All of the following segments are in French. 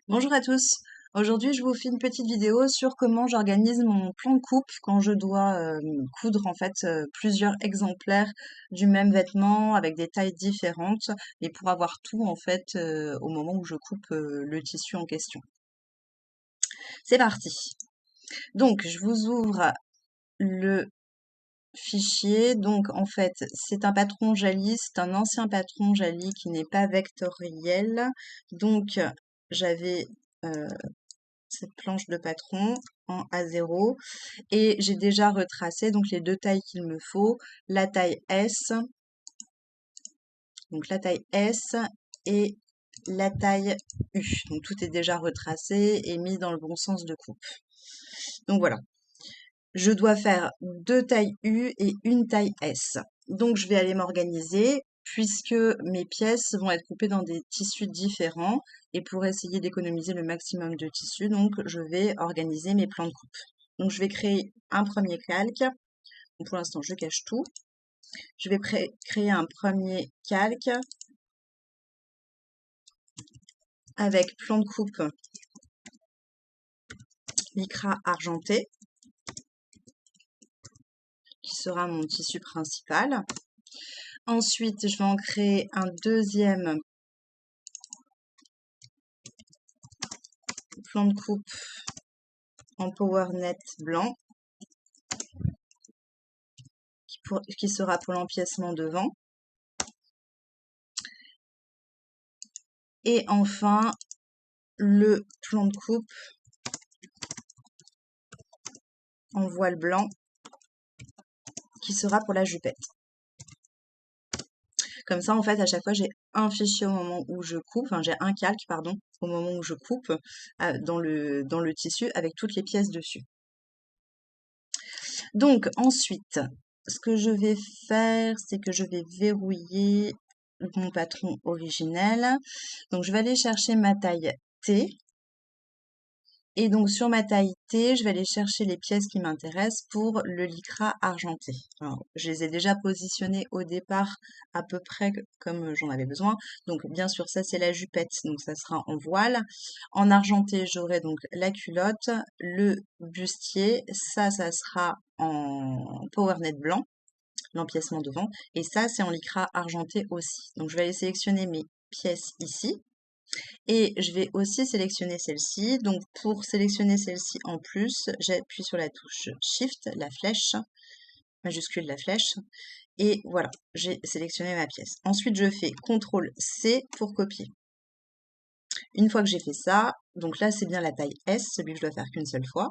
Bonjour à tous. Aujourd'hui, je vous fais une petite vidéo sur comment j'organise mon plan de coupe quand je dois coudre en fait plusieurs exemplaires du même vêtement avec des tailles différentes et pour avoir tout en fait au moment où je coupe le tissu en question. C'est parti. Donc, je vous ouvre le fichier. Donc, en fait, c'est un patron Jali, c'est un ancien patron Jali qui n'est pas vectoriel. Donc, j'avais cette planche de patron en A0 et j'ai déjà retracé donc les deux tailles qu'il me faut, la taille S, donc la taille S et la taille U. Donc tout est déjà retracé et mis dans le bon sens de coupe. Donc voilà, je dois faire deux tailles U et une taille S. Donc je vais aller m'organiser puisque mes pièces vont être coupées dans des tissus différents et pour essayer d'économiser le maximum de tissu, donc je vais organiser mes plans de coupe. Donc je vais créer un premier calque. Donc, pour l'instant, je cache tout. Je vais créer un premier calque avec plan de coupe lycra argenté qui sera mon tissu principal. Ensuite, je vais en créer un deuxième plan de coupe en power net blanc qui sera pour l'empiècement devant. Et enfin, le plan de coupe en voile blanc qui sera pour la jupette. Comme ça, en fait, à chaque fois, j'ai un fichier au moment où je coupe, enfin, j'ai un calque, pardon, au moment où je coupe dans le tissu avec toutes les pièces dessus. Donc, ensuite, ce que je vais faire, c'est que je vais verrouiller mon patron originel. Donc, je vais aller chercher ma taille T. Et donc, sur ma taille T, je vais aller chercher les pièces qui m'intéressent pour le lycra argenté. Alors, je les ai déjà positionnées au départ à peu près comme j'en avais besoin. Donc, bien sûr, ça, c'est la jupette, donc ça sera en voile. En argenté, j'aurai donc la culotte, le bustier. Ça sera en power net blanc, l'empiècement devant. Et ça, c'est en lycra argenté aussi. Donc, je vais aller sélectionner mes pièces ici. Et je vais aussi sélectionner celle-ci. Donc pour sélectionner celle-ci en plus, j'appuie sur la touche Shift, la flèche, majuscule la flèche. Et voilà, j'ai sélectionné ma pièce. Ensuite, je fais CTRL C pour copier. Une fois que j'ai fait ça, donc là c'est bien la taille S, celui que je dois faire qu'une seule fois.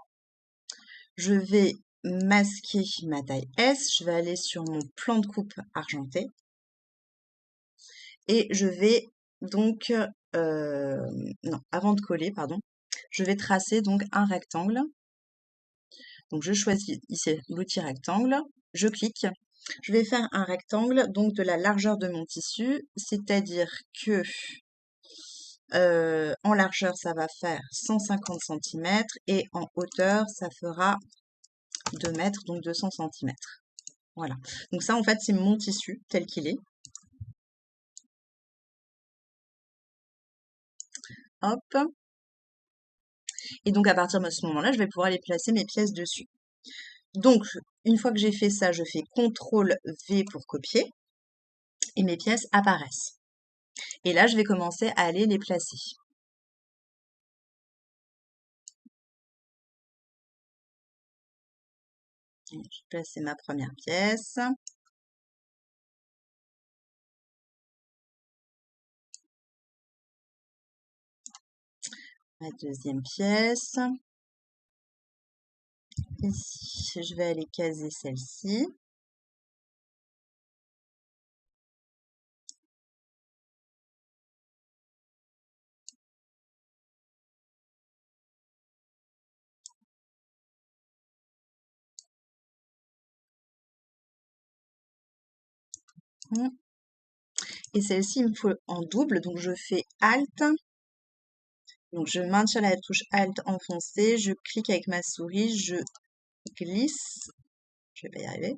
Je vais masquer ma taille S, je vais aller sur mon plan de coupe argenté. Et je vais donc, non, avant de coller, pardon, je vais tracer donc un rectangle. Donc je choisis ici l'outil rectangle, je clique. Je vais faire un rectangle donc de la largeur de mon tissu, c'est-à-dire que en largeur ça va faire 150 cm et en hauteur ça fera 2 mètres, donc 200 cm. Voilà. Donc ça en fait c'est mon tissu tel qu'il est. Hop. Et donc à partir de ce moment-là, je vais pouvoir aller placer mes pièces dessus. Donc, une fois que j'ai fait ça, je fais CTRL V pour copier et mes pièces apparaissent. Et là, je vais commencer à aller les placer. Je vais placer ma première pièce. Ma deuxième pièce. Ici, je vais aller caser celle-ci. Et celle-ci, il me faut en double, donc je fais Alt. Donc je maintiens la touche Alt enfoncée, je clique avec ma souris, je glisse. Je vais pas y arriver.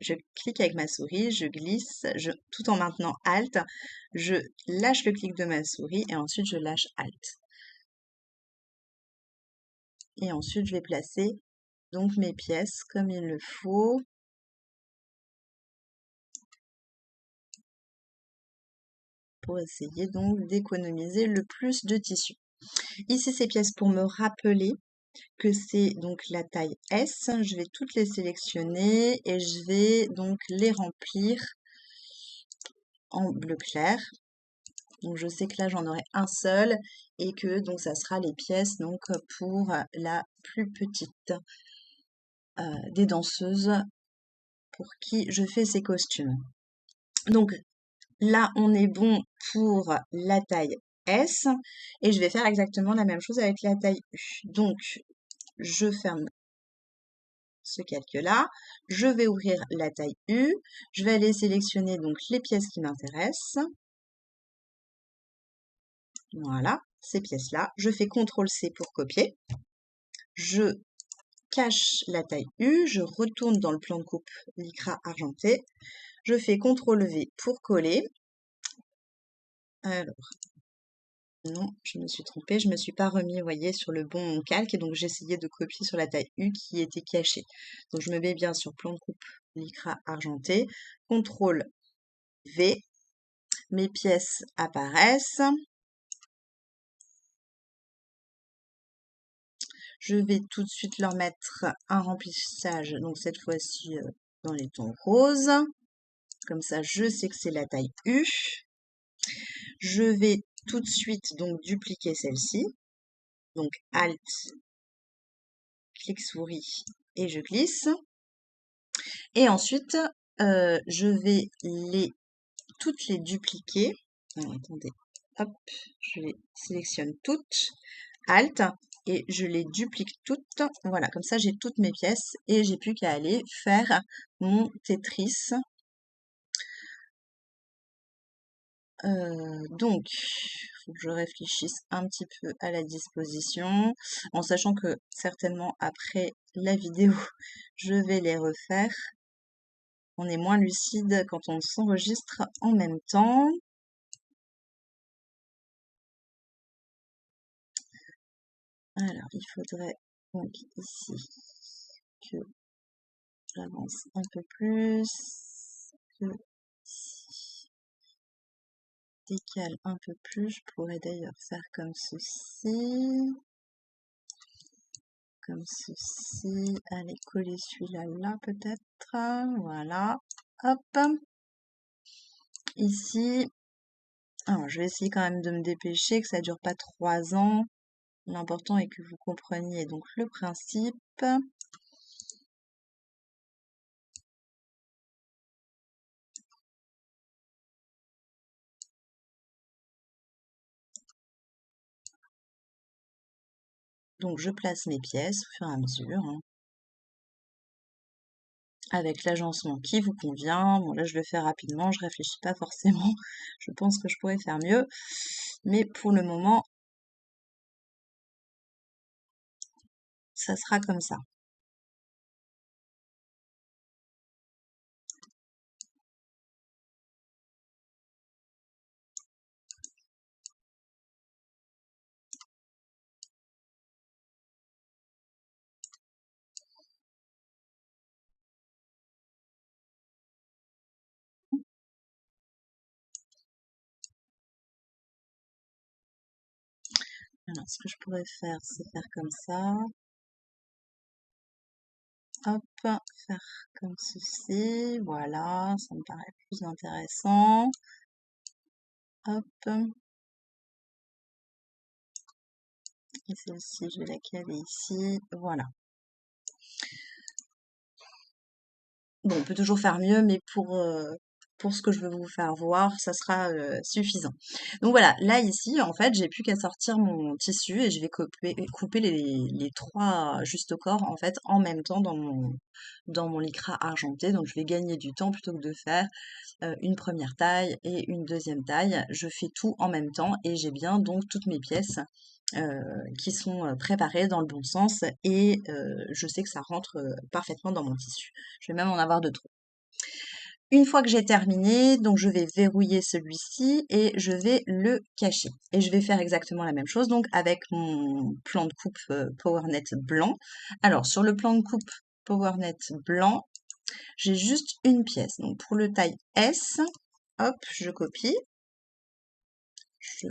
Je clique avec ma souris, je glisse, tout en maintenant Alt, je lâche le clic de ma souris et ensuite je lâche Alt. Et ensuite, je vais placer donc mes pièces comme il le faut. Pour essayer donc d'économiser le plus de tissu. Ici, ces pièces pour me rappeler que c'est donc la taille S. Je vais toutes les sélectionner et je vais donc les remplir en bleu clair. Donc je sais que là j'en aurai un seul et que donc ça sera les pièces donc pour la plus petite des danseuses pour qui je fais ces costumes. Donc là on est bon pour la taille S et je vais faire exactement la même chose avec la taille U. Donc je ferme ce calque-là, je vais ouvrir la taille U, je vais aller sélectionner donc les pièces qui m'intéressent. Voilà, ces pièces-là. Je fais CTRL-C pour copier. Je cache la taille U, je retourne dans le plan de coupe lycra argenté. Je fais CTRL-V pour coller. Alors, non, je me suis trompée, je ne me suis pas remis, vous voyez, sur le bon calque, et donc j'essayais de copier sur la taille U qui était cachée. Donc je me mets bien sur plan de coupe lycra argenté, CTRL-V, mes pièces apparaissent. Je vais tout de suite leur mettre un remplissage, donc cette fois-ci dans les tons roses. Comme ça, je sais que c'est la taille U. Je vais tout de suite donc dupliquer celle-ci. Donc Alt, clic souris et je glisse. Et ensuite, je vais toutes les dupliquer. Alors, attendez, hop, je les sélectionne toutes. Alt, et je les duplique toutes. Voilà, comme ça j'ai toutes mes pièces et j'ai plus qu'à aller faire mon Tetris. Donc, il faut que je réfléchisse un petit peu à la disposition, en sachant que certainement après la vidéo, je vais les refaire. On est moins lucide quand on s'enregistre en même temps. Alors, il faudrait donc ici que j'avance un peu plus, que ici décale un peu plus. Je pourrais d'ailleurs faire comme ceci. Comme ceci. Allez, coller celui-là là peut-être. Voilà. Hop. Ici. Alors, je vais essayer quand même de me dépêcher, que ça dure pas 3 ans. L'important est que vous compreniez donc le principe. Donc, je place mes pièces au fur et à mesure, hein, avec l'agencement qui vous convient. Bon, là, je le fais rapidement, je réfléchis pas forcément. Je pense que je pourrais faire mieux. Mais pour le moment, ça sera comme ça. Alors, ce que je pourrais faire, c'est faire comme ça. Hop, faire comme ceci. Voilà, ça me paraît plus intéressant. Hop. Et celle-ci, je vais la caler ici. Voilà. Bon, on peut toujours faire mieux, mais pour ce que je veux vous faire voir, ça sera suffisant. Donc voilà, là ici, en fait, j'ai plus qu'à sortir mon tissu et je vais couper les 3 justes corps en fait en même temps dans mon lycra argenté. Donc je vais gagner du temps plutôt que de faire une première taille et une deuxième taille. Je fais tout en même temps et j'ai bien donc toutes mes pièces qui sont préparées dans le bon sens et je sais que ça rentre parfaitement dans mon tissu. Je vais même en avoir de trop. Une fois que j'ai terminé, donc je vais verrouiller celui-ci et je vais le cacher. Et je vais faire exactement la même chose donc avec mon plan de coupe PowerNet blanc. Alors sur le plan de coupe PowerNet blanc, j'ai juste une pièce. Donc pour le taille S, hop, je copie, je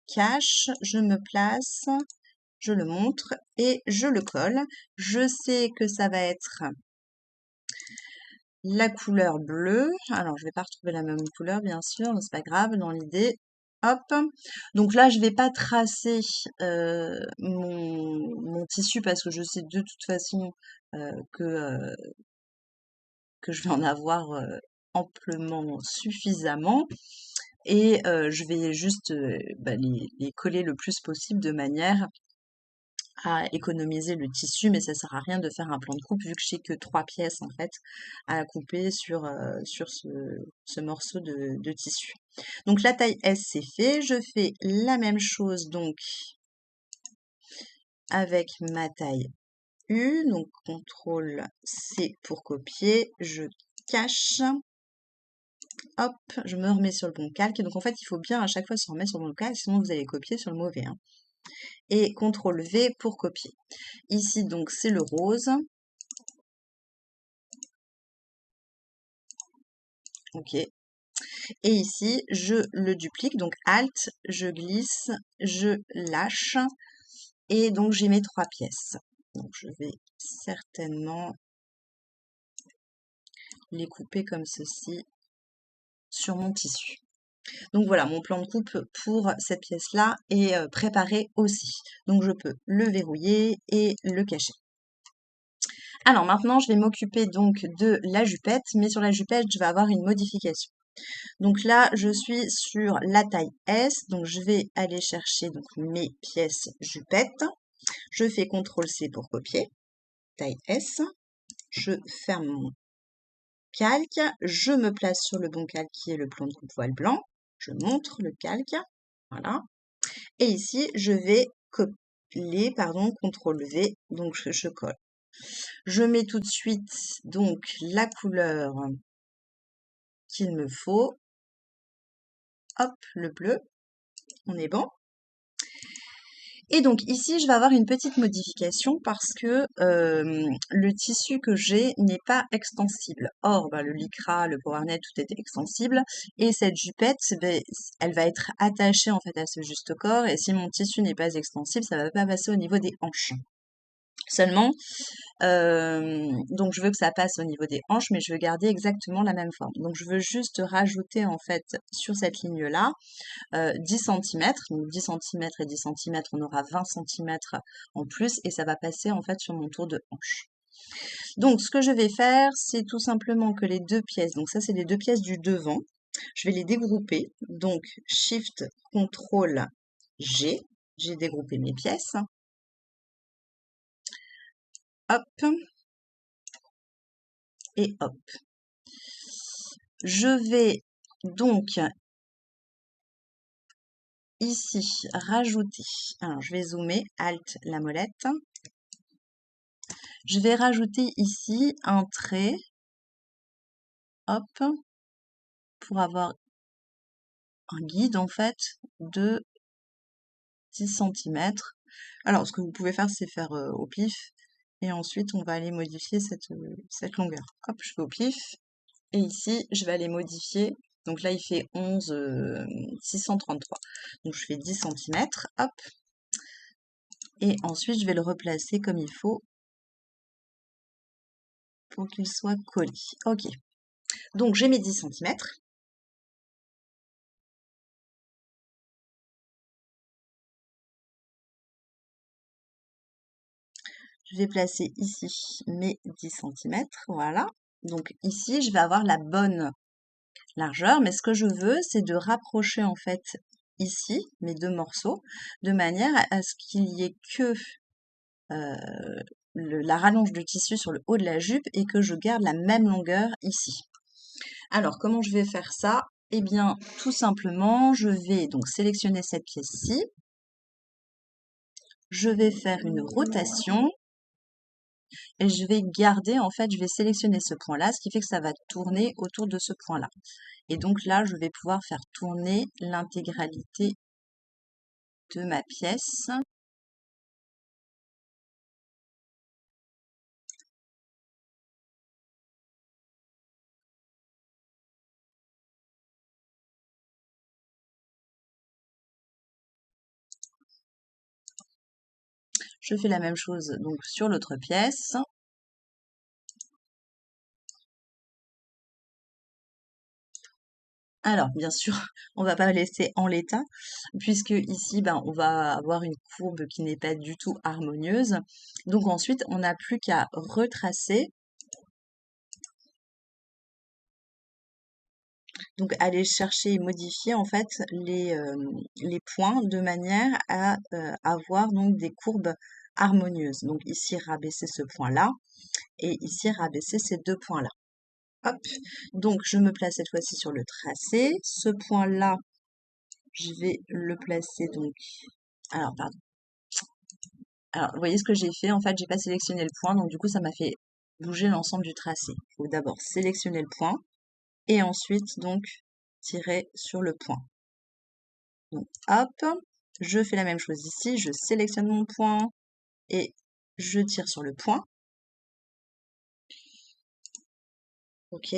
cache, je me place, je le montre et je le colle. Je sais que ça va être la couleur bleue. Alors, je vais pas retrouver la même couleur, bien sûr, mais c'est pas grave, dans l'idée. Hop. Donc là, je vais pas tracer mon tissu parce que je sais de toute façon que je vais en avoir amplement suffisamment. Et je vais juste les coller le plus possible de manière à économiser le tissu, mais ça sert à rien de faire un plan de coupe vu que j'ai que 3 pièces en fait à couper sur ce morceau de tissu. Donc la taille S c'est fait, je fais la même chose donc avec ma taille U, donc CTRL C pour copier, je cache, hop, je me remets sur le bon calque, donc en fait il faut bien à chaque fois se remettre sur le bon calque, sinon vous allez copier sur le mauvais, hein. Et CTRL V pour copier. Ici donc c'est le rose. Ok. Et ici, je le duplique, donc Alt, je glisse, je lâche, et donc j'ai mes 3 pièces. Donc je vais certainement les couper comme ceci sur mon tissu. Donc voilà, mon plan de coupe pour cette pièce-là est préparé aussi. Donc je peux le verrouiller et le cacher. Alors maintenant, je vais m'occuper donc de la jupette, mais sur la jupette, je vais avoir une modification. Donc là, je suis sur la taille S, donc je vais aller chercher donc mes pièces jupettes. Je fais CTRL-C pour copier, taille S. Je ferme mon calque, je me place sur le bon calque qui est le plan de coupe voile blanc. Je montre le calque, voilà. Et ici, je vais coller, pardon, CTRL-V, donc je colle. Je mets tout de suite donc la couleur qu'il me faut. Hop, le bleu, on est bon. Et donc ici, je vais avoir une petite modification parce que le tissu que j'ai n'est pas extensible. Or, le lycra, le PowerNet, tout est extensible. Et cette jupette, elle va être attachée en fait à ce juste corps. Et si mon tissu n'est pas extensible, ça ne va pas passer au niveau des hanches. Seulement, donc je veux que ça passe au niveau des hanches, mais je veux garder exactement la même forme. Donc je veux juste rajouter en fait sur cette ligne-là 10 cm. Donc 10 cm et 10 cm, on aura 20 cm en plus et ça va passer en fait sur mon tour de hanche. Donc ce que je vais faire, c'est tout simplement que les deux pièces, donc ça c'est les deux pièces du devant, je vais les dégrouper. Donc Shift, CTRL, G, j'ai dégroupé mes pièces. Hop. Et hop. Je vais donc ici rajouter, alors je vais zoomer, Alt la molette, je vais rajouter ici un trait, hop, pour avoir un guide en fait de 10 cm. Alors ce que vous pouvez faire c'est faire au pif et ensuite on va aller modifier cette longueur. Hop, je fais au pif et ici je vais aller modifier. Donc là il fait 11 633. Donc je fais 10 cm, hop. Et ensuite je vais le replacer comme il faut pour qu'il soit collé. Ok. Donc j'ai mes 10 cm. Je vais placer ici mes 10 cm. Voilà. Donc ici, je vais avoir la bonne largeur. Mais ce que je veux, c'est de rapprocher en fait ici mes deux morceaux de manière à ce qu'il y ait que la rallonge du tissu sur le haut de la jupe et que je garde la même longueur ici. Alors, comment je vais faire ça? Eh bien, tout simplement, je vais donc sélectionner cette pièce-ci. Je vais faire une rotation et je vais garder, en fait, je vais sélectionner ce point-là, ce qui fait que ça va tourner autour de ce point-là. Et donc là, je vais pouvoir faire tourner l'intégralité de ma pièce. Je fais la même chose donc sur l'autre pièce. Alors, bien sûr, on va pas laisser en l'état, puisque ici, ben, on va avoir une courbe qui n'est pas du tout harmonieuse. Donc ensuite, on n'a plus qu'à retracer. Donc aller chercher et modifier en fait les points de manière à avoir donc des courbes harmonieuses. Donc ici, rabaisser ce point-là et ici, rabaisser ces deux points-là. Hop. Donc je me place cette fois-ci sur le tracé. Ce point-là, je vais le placer donc. Alors, pardon. Alors, vous voyez ce que j'ai fait? En fait, j'ai pas sélectionné le point, donc du coup, ça m'a fait bouger l'ensemble du tracé. Il faut d'abord sélectionner le point et ensuite, donc, tirer sur le point. Donc, hop, je fais la même chose ici. Je sélectionne mon point et je tire sur le point. Ok.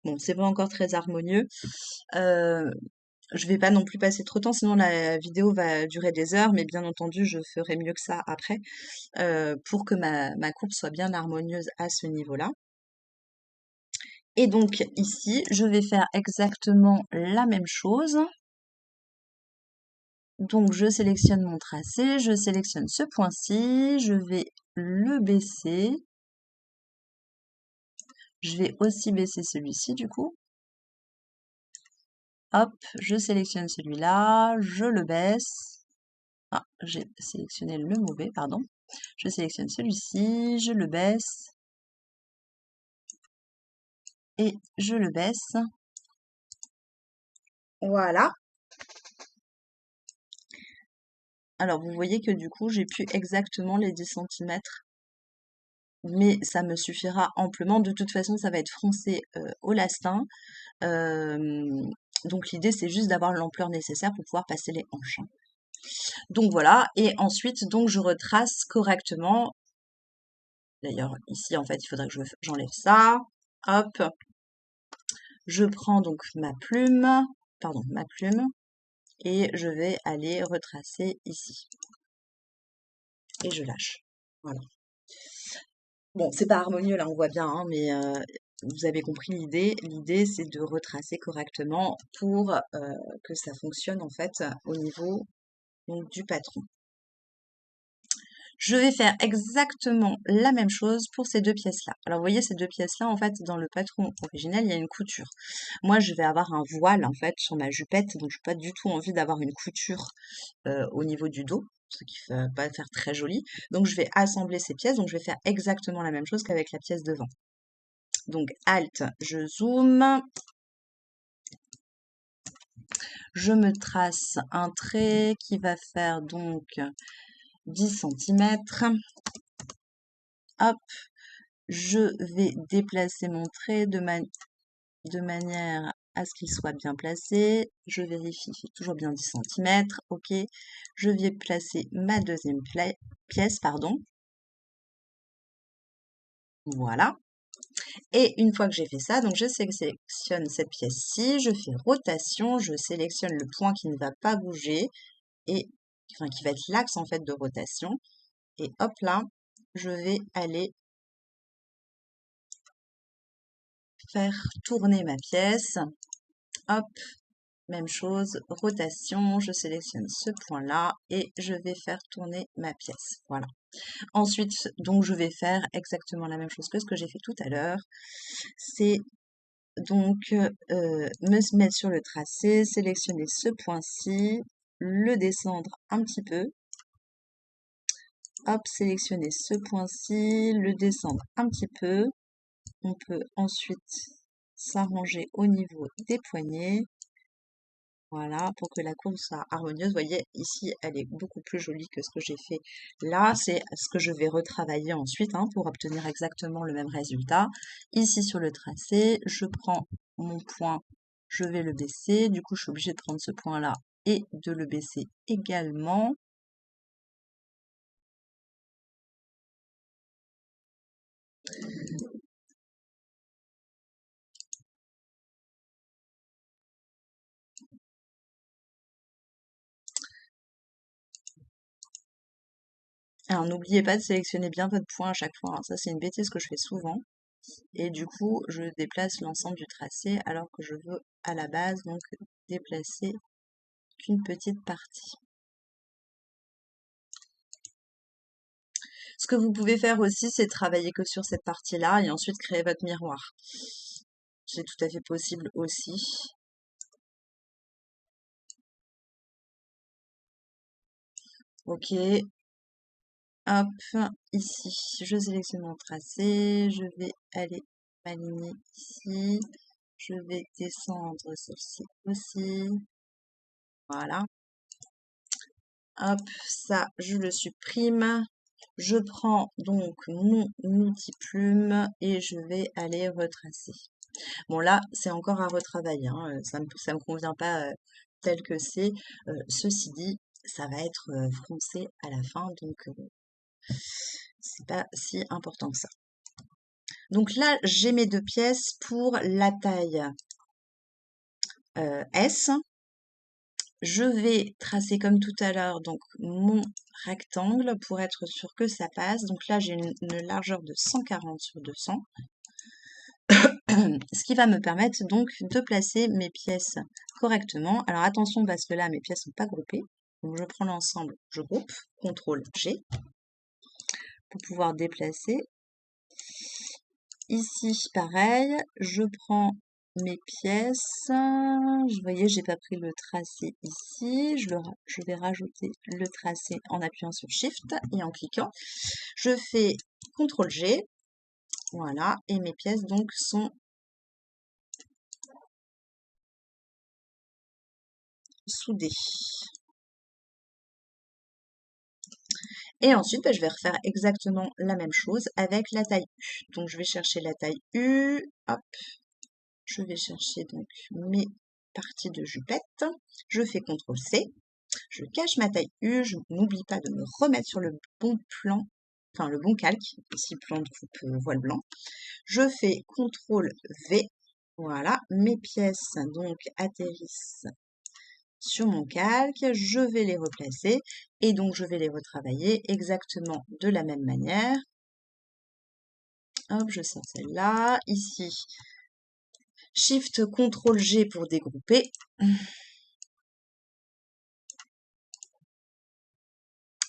Bon, c'est pas encore très harmonieux. Je vais pas non plus passer trop de temps, sinon la vidéo va durer des heures, mais bien entendu, je ferai mieux que ça après, pour que ma courbe soit bien harmonieuse à ce niveau-là. Et donc ici, je vais faire exactement la même chose. Donc je sélectionne mon tracé, je sélectionne ce point-ci, je vais le baisser. Je vais aussi baisser celui-ci du coup. Hop, je sélectionne celui-là, je le baisse. Ah, j'ai sélectionné le mauvais, pardon. Je sélectionne celui-ci, je le baisse. Et je le baisse. Voilà. Alors, vous voyez que du coup, j'ai plus exactement les 10 cm, mais ça me suffira amplement. De toute façon, ça va être froncé au lastin. Donc, l'idée, c'est juste d'avoir l'ampleur nécessaire pour pouvoir passer les hanches. Donc, voilà. Et ensuite, donc, je retrace correctement. D'ailleurs, ici, en fait, il faudrait que j'enlève ça. Hop. Je prends donc ma plume, et je vais aller retracer ici. Et je lâche. Voilà. Bon, c'est pas harmonieux là, on voit bien, hein, mais vous avez compris l'idée. L'idée, c'est de retracer correctement pour que ça fonctionne en fait au niveau donc, du patron. Je vais faire exactement la même chose pour ces deux pièces-là. Alors, vous voyez, ces deux pièces-là, en fait, dans le patron originel, il y a une couture. Moi, je vais avoir un voile, en fait, sur ma jupette, donc je n'ai pas du tout envie d'avoir une couture au niveau du dos, ce qui ne va pas faire très joli. Donc, je vais assembler ces pièces, donc je vais faire exactement la même chose qu'avec la pièce devant. Donc, Alt, je zoome. Je me trace un trait qui va faire donc 10 cm. Hop, je vais déplacer mon trait de manière à ce qu'il soit bien placé. Je vérifie, il fait toujours bien 10 cm. Ok, je vais placer ma deuxième pièce, pardon. Voilà. Et une fois que j'ai fait ça, donc je sélectionne cette pièce-ci, je fais rotation, je sélectionne le point qui ne va pas bouger et enfin qui va être l'axe en fait de rotation. Et hop là, je vais aller faire tourner ma pièce. Hop, même chose, rotation, je sélectionne ce point-là et je vais faire tourner ma pièce. Voilà. Ensuite, donc je vais faire exactement la même chose que ce que j'ai fait tout à l'heure. C'est donc me mettre sur le tracé, sélectionner ce point-ci, le descendre un petit peu. Hop, sélectionner ce point-ci, le descendre un petit peu. On peut ensuite s'arranger au niveau des poignets. Voilà, pour que la courbe soit harmonieuse. Vous voyez, ici, elle est beaucoup plus jolie que ce que j'ai fait là. C'est ce que je vais retravailler ensuite hein, pour obtenir exactement le même résultat. Ici, sur le tracé, je prends mon point, je vais le baisser. Du coup, je suis obligée de prendre ce point-là et de le baisser également. Alors, n'oubliez pas de sélectionner bien votre point à chaque fois, hein. Ça, c'est une bêtise que je fais souvent. Et du coup, je déplace l'ensemble du tracé alors que je veux à la base donc déplacer qu'une petite partie. Ce que vous pouvez faire aussi, c'est travailler que sur cette partie-là et ensuite créer votre miroir. C'est tout à fait possible aussi. Ok, hop, ici, je sélectionne mon tracé, je vais aller m'aligner ici, je vais descendre celle-ci aussi, voilà. Hop, ça, je le supprime. Je prends donc mon outil plume et je vais aller retracer. Bon là, c'est encore à retravailler, hein, ça me convient pas tel que c'est. Ceci dit, ça va être froncé à la fin, donc c'est pas si important que ça. Donc là, j'ai mes deux pièces pour la taille S. Je vais tracer comme tout à l'heure donc mon rectangle pour être sûr que ça passe. Donc là, j'ai une largeur de 140 sur 200. Ce qui va me permettre donc de placer mes pièces correctement. Alors attention parce que là, mes pièces ne sont pas groupées. Donc je prends l'ensemble, je groupe, CTRL G, pour pouvoir déplacer. Ici, pareil, je prends mes pièces. Vous voyez, j'ai pas pris le tracé ici. Je vais rajouter le tracé en appuyant sur Shift et en cliquant. Je fais CTRL G. Voilà, et mes pièces donc sont soudées. Et ensuite, je vais refaire exactement la même chose avec la taille U. Donc, je vais chercher la taille U. Hop, je vais chercher donc mes parties de jupette. Je fais CTRL-C. Je cache ma taille U. Je n'oublie pas de me remettre sur le bon plan, enfin le bon calque. Ici, plan de coupe voile blanc. Je fais CTRL-V. Voilà, mes pièces donc atterrissent sur mon calque, je vais les replacer et donc je vais les retravailler exactement de la même manière. Hop, je sors celle-là. Ici, Shift CTRL G pour dégrouper.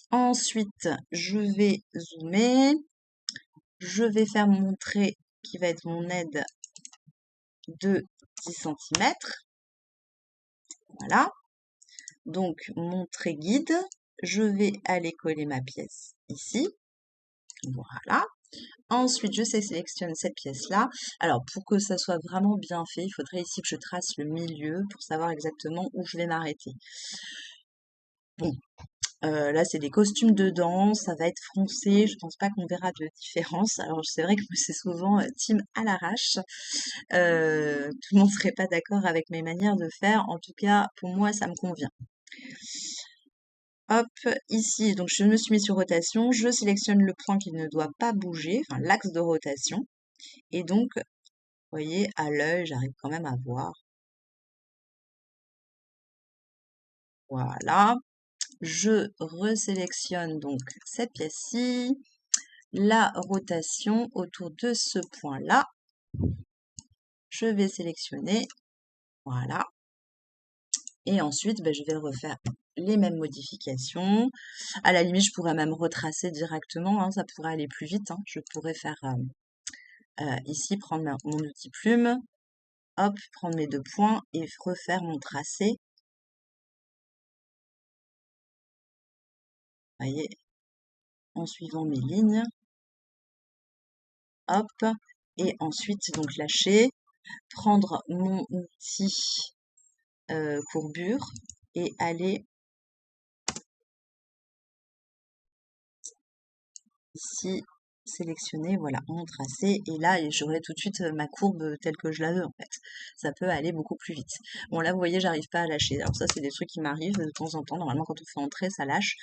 Ensuite, je vais zoomer. Je vais faire mon trait qui va être mon aide de 10 cm. Voilà. Donc, mon trait guide. Je vais aller coller ma pièce ici. Voilà. Ensuite, je sélectionne cette pièce-là. Alors, pour que ça soit vraiment bien fait, il faudrait ici que je trace le milieu pour savoir exactement où je vais m'arrêter. Bon, là, c'est des costumes de danse, ça va être foncé, je pense pas qu'on verra de différence. Alors, c'est vrai que c'est souvent team à l'arrache. Tout le monde serait pas d'accord avec mes manières de faire. En tout cas, pour moi, ça me convient. Hop, ici, donc je me suis mis sur rotation, je sélectionne le point qui ne doit pas bouger, enfin l'axe de rotation. Et donc, vous voyez, à l'œil, j'arrive quand même à voir. Voilà. Je resélectionne donc cette pièce-ci, la rotation autour de ce point-là. Je vais sélectionner. Voilà. Et ensuite, je vais refaire les mêmes modifications. À la limite, je pourrais même retracer directement, hein, ça pourrait aller plus vite, hein. Je pourrais faire ici, prendre mon outil plume, hop, prendre mes deux points et refaire mon tracé. Vous voyez, en suivant mes lignes. Hop, et ensuite donc lâcher, prendre mon outil courbure et aller ici, sélectionner, voilà, mon tracé, et là, j'aurai tout de suite ma courbe telle que je la veux, en fait. Ça peut aller beaucoup plus vite. Bon, là, vous voyez, j'arrive pas à lâcher. Alors ça, c'est des trucs qui m'arrivent de temps en temps. Normalement, quand on fait entrer, ça lâche.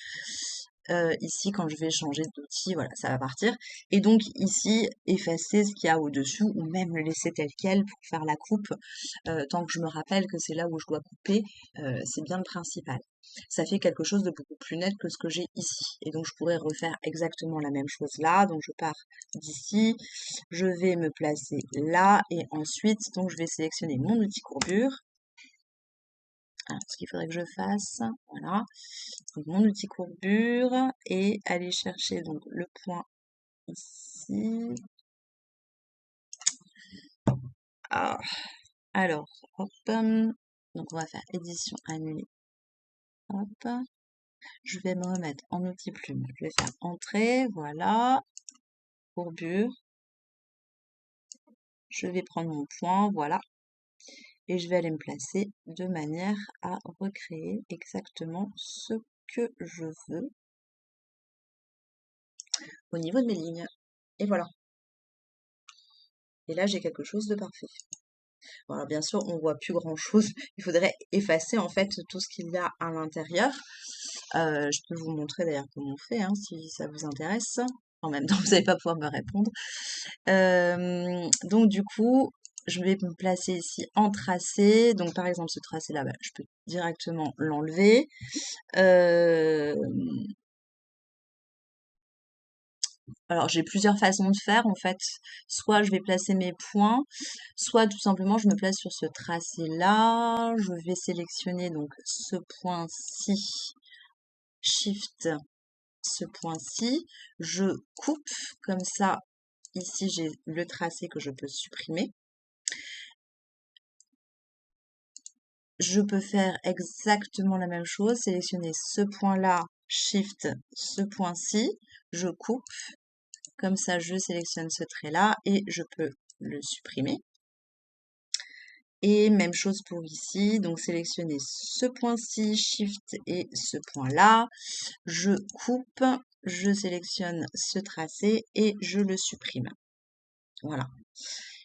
Ici, quand je vais changer d'outil, voilà, ça va partir. Et donc, ici, effacer ce qu'il y a au-dessus, ou même le laisser tel quel pour faire la coupe. Tant que je me rappelle que c'est là où je dois couper, c'est bien le principal. Ça fait quelque chose de beaucoup plus net que ce que j'ai ici. Et donc je pourrais refaire exactement la même chose là. Donc je pars d'ici, je vais me placer là et ensuite donc je vais sélectionner mon outil courbure. Alors, ce qu'il faudrait que je fasse, voilà, donc mon outil courbure et aller chercher donc le point ici. Ah, alors, hop, donc on va faire édition annulée. Hop, je vais me remettre en outil plume. Je vais faire entrée, voilà, courbure. Je vais prendre mon point, voilà, et je vais aller me placer de manière à recréer exactement ce que je veux au niveau de mes lignes. Et voilà. Et là, j'ai quelque chose de parfait. Bon, alors bien sûr, on voit plus grand chose. Il faudrait effacer en fait tout ce qu'il y a à l'intérieur. Je peux vous montrer d'ailleurs comment on fait, hein, si ça vous intéresse. En même temps, vous n'allez pas pouvoir me répondre. Donc du coup, je vais me placer ici en tracé. Donc par exemple, ce tracé-là, bah, je peux directement l'enlever. Alors j'ai plusieurs façons de faire en fait. Soit je vais placer mes points, soit tout simplement je me place sur ce tracé-là. Je vais sélectionner donc ce point-ci, Shift, ce point-ci. Je coupe comme ça. Ici j'ai le tracé que je peux supprimer. Je peux faire exactement la même chose, sélectionner ce point-là, Shift, ce point-ci, je coupe, comme ça je sélectionne ce trait-là et je peux le supprimer. Et même chose pour ici, donc sélectionner ce point-ci, Shift et ce point-là, je coupe, je sélectionne ce tracé et je le supprime. Voilà.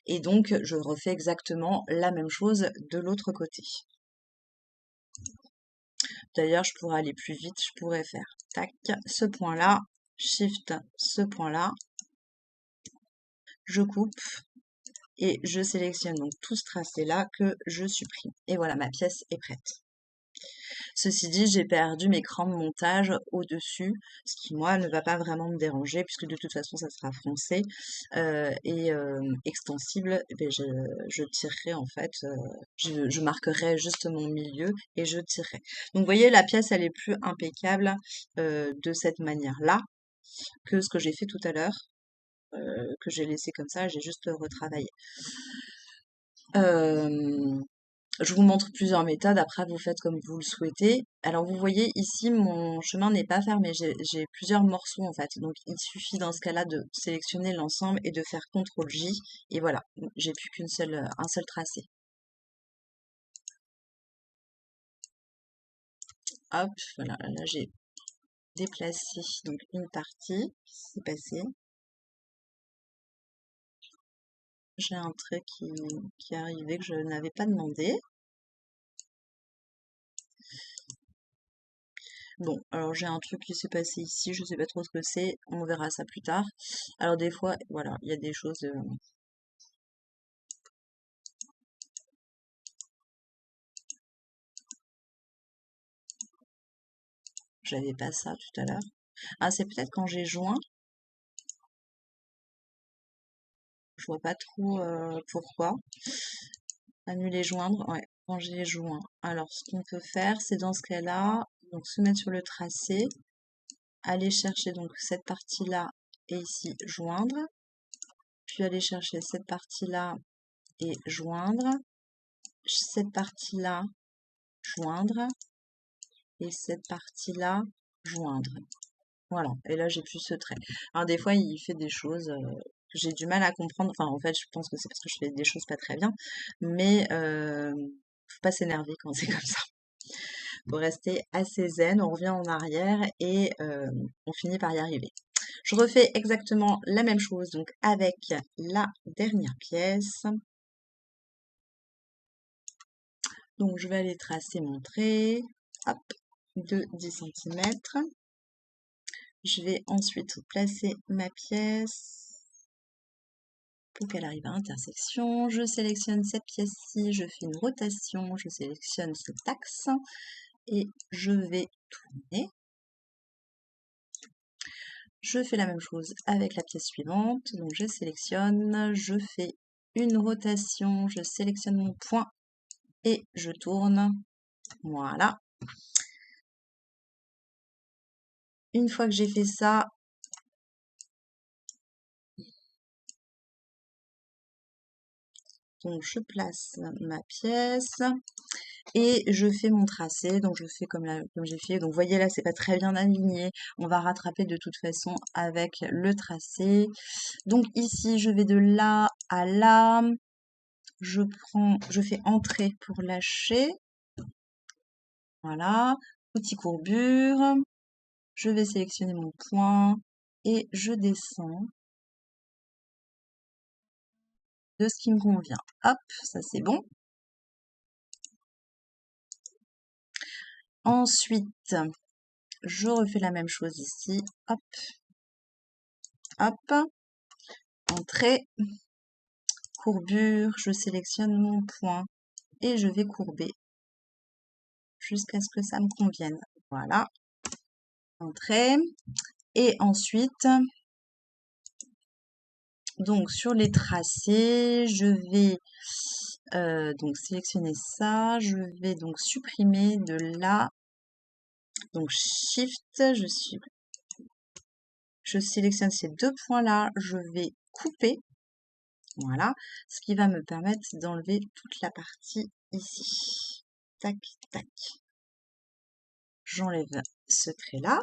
Et donc je refais exactement la même chose de l'autre côté. D'ailleurs, je pourrais aller plus vite, je pourrais faire tac, ce point-là, Shift, ce point-là, je coupe et je sélectionne donc tout ce tracé-là que je supprime. Et voilà, ma pièce est prête. Ceci dit, j'ai perdu mes crans de montage au-dessus, ce qui, moi, ne va pas vraiment me déranger, puisque de toute façon, ça sera foncé et extensible. Eh bien, je tirerai, en fait, je marquerai juste mon milieu et je tirerai. Donc, vous voyez, la pièce, elle est plus impeccable de cette manière-là que ce que j'ai fait tout à l'heure, que j'ai laissé comme ça, j'ai juste retravaillé. Je vous montre plusieurs méthodes, après vous faites comme vous le souhaitez. Alors vous voyez ici, mon chemin n'est pas fermé, j'ai plusieurs morceaux en fait. Donc il suffit dans ce cas-là de sélectionner l'ensemble et de faire CTRL-J. Et voilà, j'ai plus un seul tracé. Hop, voilà, là j'ai déplacé donc une partie, c'est passé. J'ai un trait qui est arrivé que je n'avais pas demandé. Bon, alors j'ai un truc qui s'est passé ici, je sais pas trop ce que c'est, on verra ça plus tard. Alors des fois, voilà, il y a des choses... J'avais pas ça tout à l'heure. Ah, c'est peut-être quand j'ai joint. Je vois pas trop pourquoi. Annuler joindre, ouais, quand j'ai joint. Alors, ce qu'on peut faire, c'est dans ce cas-là, donc se mettre sur le tracé, aller chercher donc cette partie-là et ici joindre, puis aller chercher cette partie-là et joindre, cette partie-là, joindre, et cette partie-là, joindre. Voilà, et là j'ai plus ce trait. Alors des fois il fait des choses que j'ai du mal à comprendre. Enfin en fait je pense que c'est parce que je fais des choses pas très bien. Mais faut pas s'énerver quand c'est comme ça. Faut rester assez zen, on revient en arrière et on finit par y arriver. Je refais exactement la même chose donc avec la dernière pièce. Donc je vais aller tracer mon trait, hop, de 10 cm. Je vais ensuite placer ma pièce pour qu'elle arrive à intersection. Je sélectionne cette pièce-ci, je fais une rotation, je sélectionne cet axe et je vais tourner. Je fais la même chose avec la pièce suivante, donc je sélectionne, je fais une rotation, je sélectionne mon point et je tourne. Voilà. Une fois que j'ai fait ça, donc je place ma pièce et je fais mon tracé. Donc je fais comme j'ai fait. Donc vous voyez là, c'est pas très bien aligné. On va rattraper de toute façon avec le tracé. Donc ici, je vais de là à là. Je fais entrer pour lâcher. Voilà, outil courbure. Je vais sélectionner mon point et je descends de ce qui me convient. Hop, ça c'est bon. Ensuite, je refais la même chose ici. Hop, hop, entrée, courbure, je sélectionne mon point et je vais courber jusqu'à ce que ça me convienne. Voilà, entrée. Et ensuite, donc sur les tracés, je vais donc sélectionner ça, je vais donc supprimer de là, donc Shift, je sélectionne ces deux points-là, je vais couper, voilà, ce qui va me permettre d'enlever toute la partie ici. Tac, tac. J'enlève ce trait-là.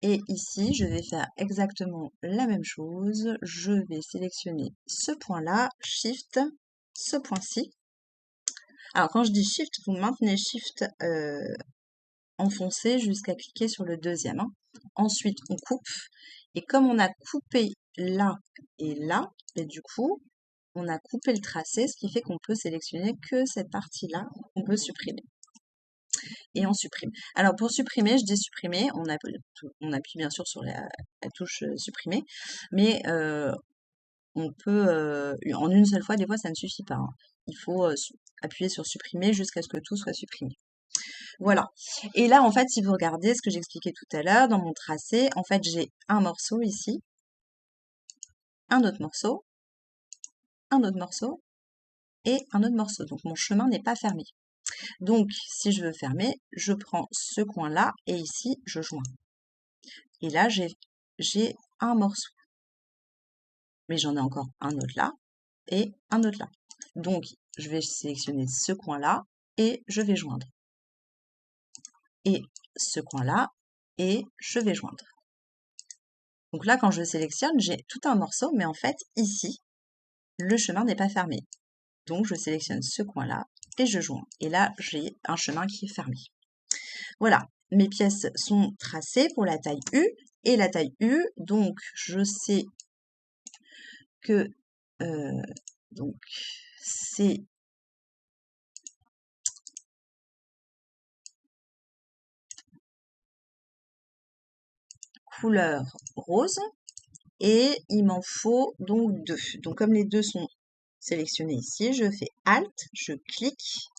Et ici, je vais faire exactement la même chose. Je vais sélectionner ce point-là, Shift, ce point-ci. Alors, quand je dis Shift, vous maintenez Shift enfoncé jusqu'à cliquer sur le deuxième. Ensuite, on coupe. Et comme on a coupé là et là, et du coup, on a coupé le tracé, ce qui fait qu'on peut sélectionner que cette partie-là, qu'on peut supprimer. Et on supprime. Alors pour supprimer, je dis supprimer, on appuie bien sûr sur la touche supprimer, mais on peut, en une seule fois, des fois ça ne suffit pas, hein. Il faut appuyer sur supprimer jusqu'à ce que tout soit supprimé. Voilà. Et là, en fait, si vous regardez ce que j'expliquais tout à l'heure, dans mon tracé, en fait, j'ai un morceau ici, un autre morceau, un autre morceau et un autre morceau. Donc mon chemin n'est pas fermé. Donc, si je veux fermer, je prends ce coin-là et ici, je joins. Et là, j'ai un morceau. Mais j'en ai encore un autre là et un autre là. Donc, je vais sélectionner ce coin-là et je vais joindre. Et ce coin-là et je vais joindre. Donc là, quand je sélectionne, j'ai tout un morceau, mais en fait, ici, le chemin n'est pas fermé. Donc, je sélectionne ce coin-là et je joins. Et là, j'ai un chemin qui est fermé. Voilà, mes pièces sont tracées pour la taille U. Et la taille U, donc, je sais que donc c'est couleur rose et il m'en faut donc 2. Donc comme les deux sont sélectionnés ici, je fais Alt, je clique,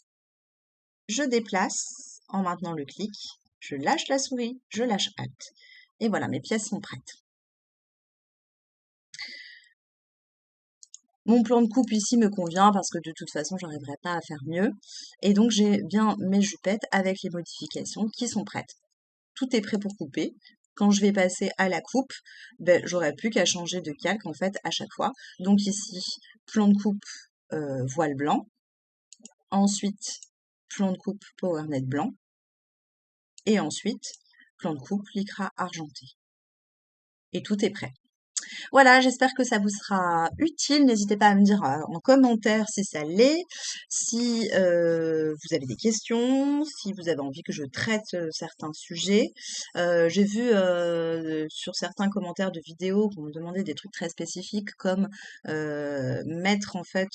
je déplace en maintenant le clic, je lâche la souris, je lâche Alt. Et voilà, mes pièces sont prêtes. Mon plan de coupe ici me convient parce que de toute façon, j'arriverai pas à faire mieux. Et donc, j'ai bien mes jupettes avec les modifications qui sont prêtes. Tout est prêt pour couper. Quand je vais passer à la coupe, ben, j'aurai plus qu'à changer de calque en fait à chaque fois. Donc ici, plan de coupe voile blanc. Ensuite, plan de coupe powernet blanc. Et ensuite, plan de coupe lycra argenté. Et tout est prêt. Voilà, j'espère que ça vous sera utile. N'hésitez pas à me dire en commentaire si ça l'est, si vous avez des questions, si vous avez envie que je traite certains sujets. J'ai vu sur certains commentaires de vidéos qu'on me demandait des trucs très spécifiques comme mettre en fait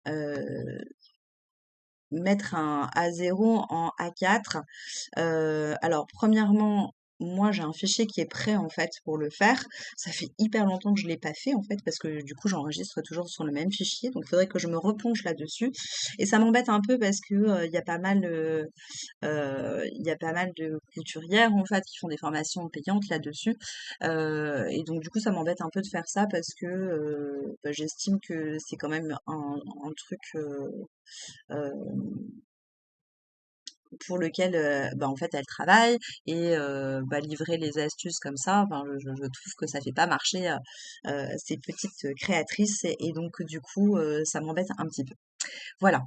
euh, mettre un A0 en A4. Alors premièrement, moi j'ai un fichier qui est prêt en fait pour le faire. Ça fait hyper longtemps que je l'ai pas fait en fait parce que du coup j'enregistre toujours sur le même fichier, donc il faudrait que je me replonge là-dessus. Et ça m'embête un peu parce que il y a pas mal de couturières en fait qui font des formations payantes là-dessus. Et donc du coup ça m'embête un peu de faire ça parce que j'estime que c'est quand même un truc euh, pour lequel, en fait, elle travaille et livrer les astuces comme ça, enfin, je trouve que ça fait pas marcher, ces petites créatrices et donc du coup, ça m'embête un petit peu. Voilà.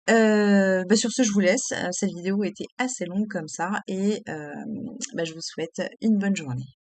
Sur ce, je vous laisse. Cette vidéo était assez longue comme ça et je vous souhaite une bonne journée.